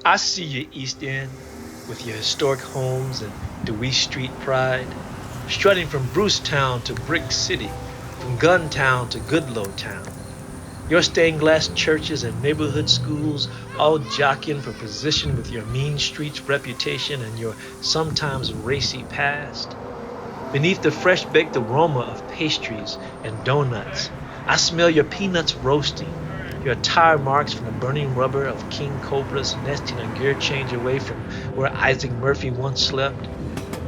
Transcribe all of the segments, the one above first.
I see your East End with your historic homes and Dewey Street pride, strutting from Brucetown to Brick City, from Guntown to Goodloe Town. Your stained glass churches and neighborhood schools all jockeying for position with your mean streets reputation and your sometimes racy past. Beneath the fresh baked aroma of pastries and donuts, I smell your peanuts roasting, your tire marks from the burning rubber of king cobras nesting a gear change away from where Isaac Murphy once slept.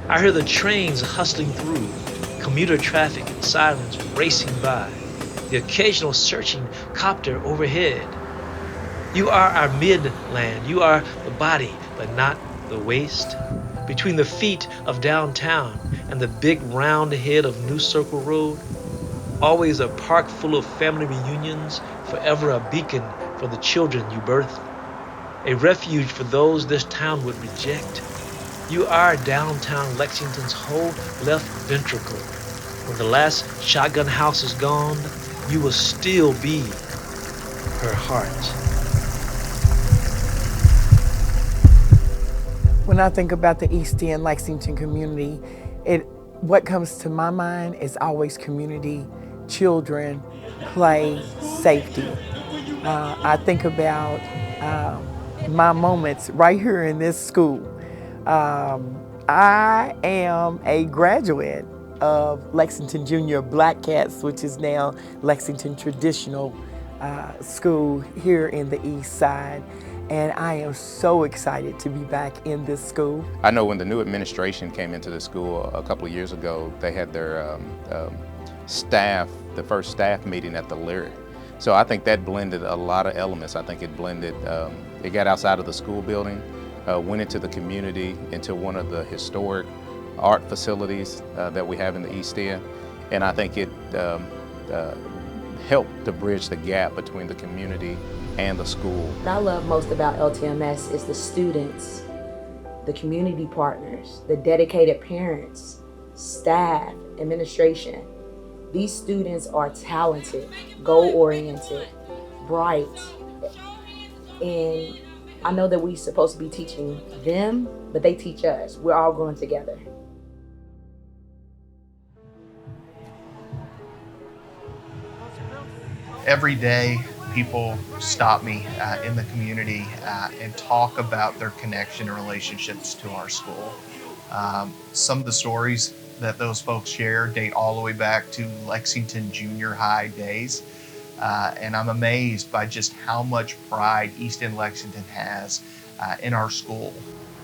I hear the trains hustling through, commuter traffic and sirens racing by, the occasional searching copter overhead. You are our midland. You are the body, but not the waist. Between the feet of downtown and the big round head of New Circle Road, always a park full of family reunions, forever a beacon for the children you birthed, a refuge for those this town would reject. You are downtown Lexington's whole left ventricle. When the last shotgun house is gone, you will still be her heart. When I think about the East End Lexington community, what comes to my mind is always community, children, play, safety. I think about my moments right here in this school. I am a graduate of Lexington Junior Black Cats, which is now Lexington Traditional School here in the East Side. And I am so excited to be back in this school. I know when the new administration came into the school a couple of years ago, they had their staff, the first staff meeting at the Lyric. So I think that blended a lot of elements. I think it blended, it got outside of the school building, went into the community, into one of the historic art facilities that we have in the East End. And I think it helped to bridge the gap between the community and the school. What I love most about LTMS is the students, the community partners, the dedicated parents, staff, administration. These students are talented, goal-oriented, bright, and I know that we're supposed to be teaching them, but they teach us. We're all growing together. Every day, people stop me in the community and talk about their connection and relationships to our school. Some of the stories that those folks share date all the way back to Lexington Junior High days. And I'm amazed by just how much pride East End Lexington has in our school.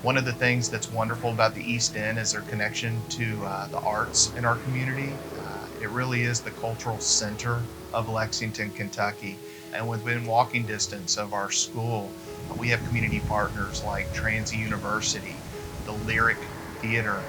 One of the things that's wonderful about the East End is their connection to the arts in our community. It really is the cultural center of Lexington, Kentucky. And within walking distance of our school, we have community partners like Transy University, the Lyric Theater,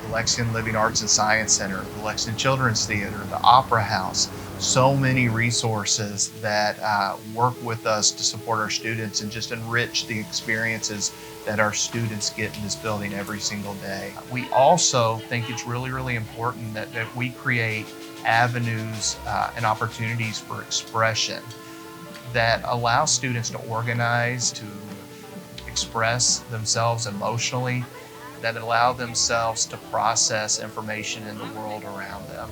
the Lexington Living Arts and Science Center, the Lexington Children's Theater, the Opera House. So many resources that work with us to support our students and just enrich the experiences that our students get in this building every single day. We also think it's really, really important that we create avenues and opportunities for expression that allow students to organize, to express themselves emotionally, that allow themselves to process information in the world around them.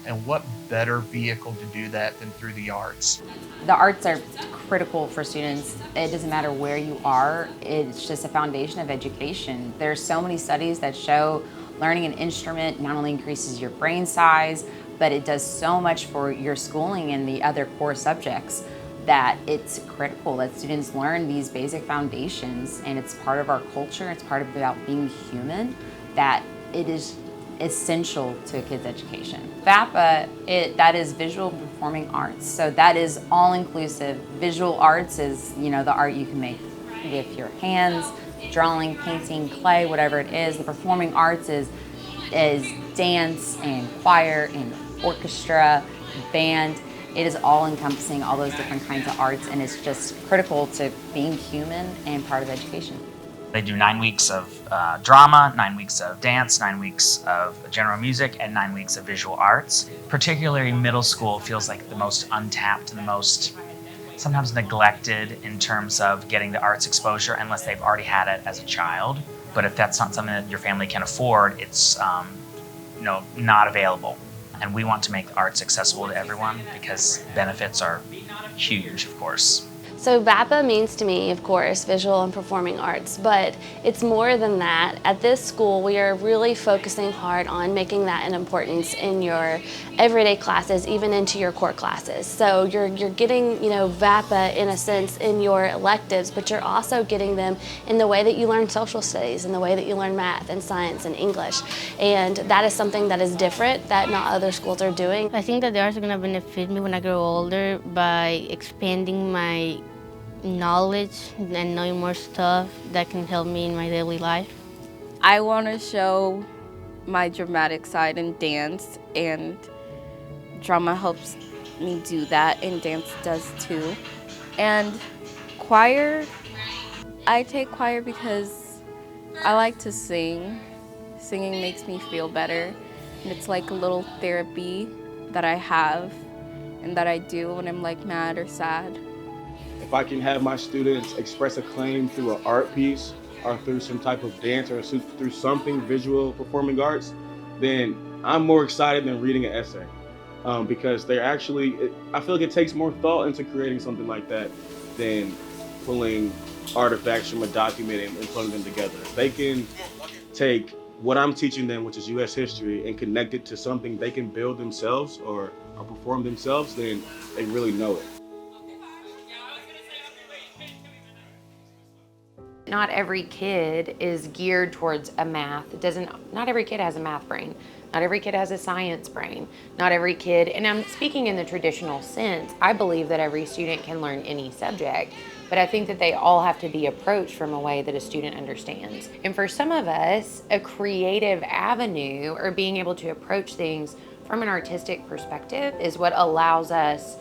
And what better vehicle to do that than through the arts? The arts are critical for students. It doesn't matter where you are, it's just a foundation of education. There's so many studies that show learning an instrument not only increases your brain size, but it does so much for your schooling and the other core subjects that it's critical that students learn these basic foundations, and it's part of our culture, it's part of about being human, that it is essential to a kid's education. VAPA, that is visual performing arts, so that is all-inclusive. Visual arts is, the art you can make with your hands, drawing, painting, clay, whatever it is. The performing arts is dance and choir and orchestra, band. It is all encompassing all those different kinds of arts, and it's just critical to being human and part of education. They do 9 weeks of drama, 9 weeks of dance, 9 weeks of general music, and 9 weeks of visual arts. Particularly middle school feels like the most untapped, the most sometimes neglected in terms of getting the arts exposure unless they've already had it as a child. But if that's not something that your family can afford, it's not available. And we want to make the arts accessible to everyone because benefits are huge, of course. So VAPA means to me, of course, visual and performing arts, but it's more than that. At this school, we are really focusing hard on making that an importance in your everyday classes, even into your core classes. So you're getting, VAPA in a sense in your electives, but you're also getting them in the way that you learn social studies, in the way that you learn math and science and English. And that is something that is different that not other schools are doing. I think that the arts are going to benefit me when I grow older by expanding my knowledge and knowing more stuff that can help me in my daily life. I want to show my dramatic side in dance, and drama helps me do that, and dance does too. And choir, I take choir because I like to sing. Singing makes me feel better, and it's like a little therapy that I have and that I do when I'm like mad or sad. If I can have my students express a claim through an art piece or through some type of dance or through something visual performing arts, then I'm more excited than reading an essay. Because they're actually, I feel like it takes more thought into creating something like that than pulling artifacts from a document and putting them together. If they can take what I'm teaching them, which is U.S. history, and connect it to something they can build themselves or perform themselves, then they really know it. Not every kid is geared towards a math. Not every kid has a math brain. Not every kid has a science brain. Not every kid, and I'm speaking in the traditional sense, I believe that every student can learn any subject, but I think that they all have to be approached from a way that a student understands. And for some of us, a creative avenue or being able to approach things from an artistic perspective is what allows us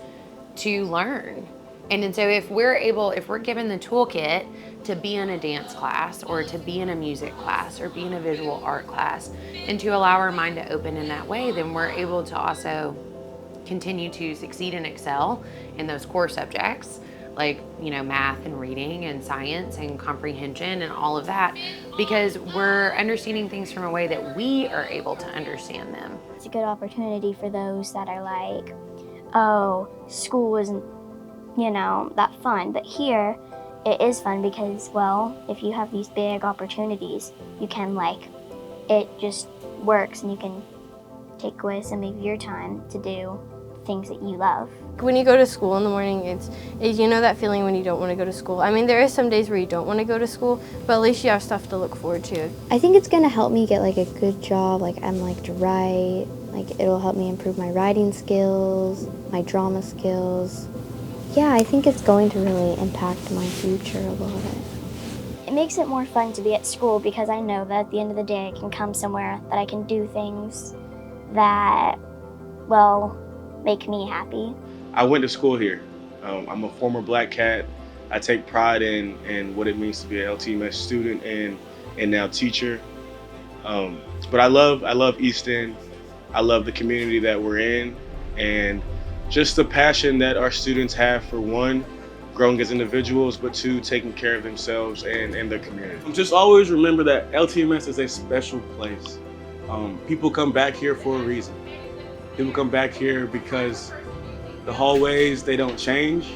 to learn. And so if we're given the toolkit to be in a dance class or to be in a music class or be in a visual art class and to allow our mind to open in that way, then we're able to also continue to succeed and excel in those core subjects like, math and reading and science and comprehension and all of that, because we're understanding things from a way that we are able to understand them. It's a good opportunity for those that are like, oh, school isn't that fun. But here, it is fun because, well, if you have these big opportunities, you can it just works and you can take away some of your time to do things that you love. When you go to school in the morning, it's that feeling when you don't want to go to school. I mean, there are some days where you don't want to go to school, but at least you have stuff to look forward to. I think it's going to help me get a good job, to write. It'll help me improve my writing skills, my drama skills. Yeah, I think it's going to really impact my future a little bit. It makes it more fun to be at school because I know that at the end of the day I can come somewhere that I can do things that, make me happy. I went to school here. I'm a former Black Cat. I take pride in what it means to be an LTMS student and now teacher. But I love Easton. I love the community that we're in, and just the passion that our students have for, one, growing as individuals, but two, taking care of themselves and their community. Just always remember that LTMS is a special place. People come back here for a reason. People come back here because the hallways, they don't change,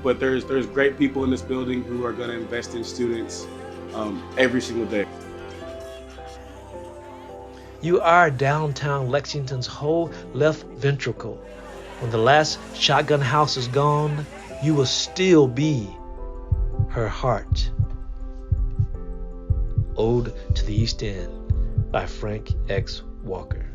but there's great people in this building who are gonna invest in students every single day. You are downtown Lexington's whole left ventricle. When the last shotgun house is gone, you will still be her heart. Ode to the East End by Frank X. Walker.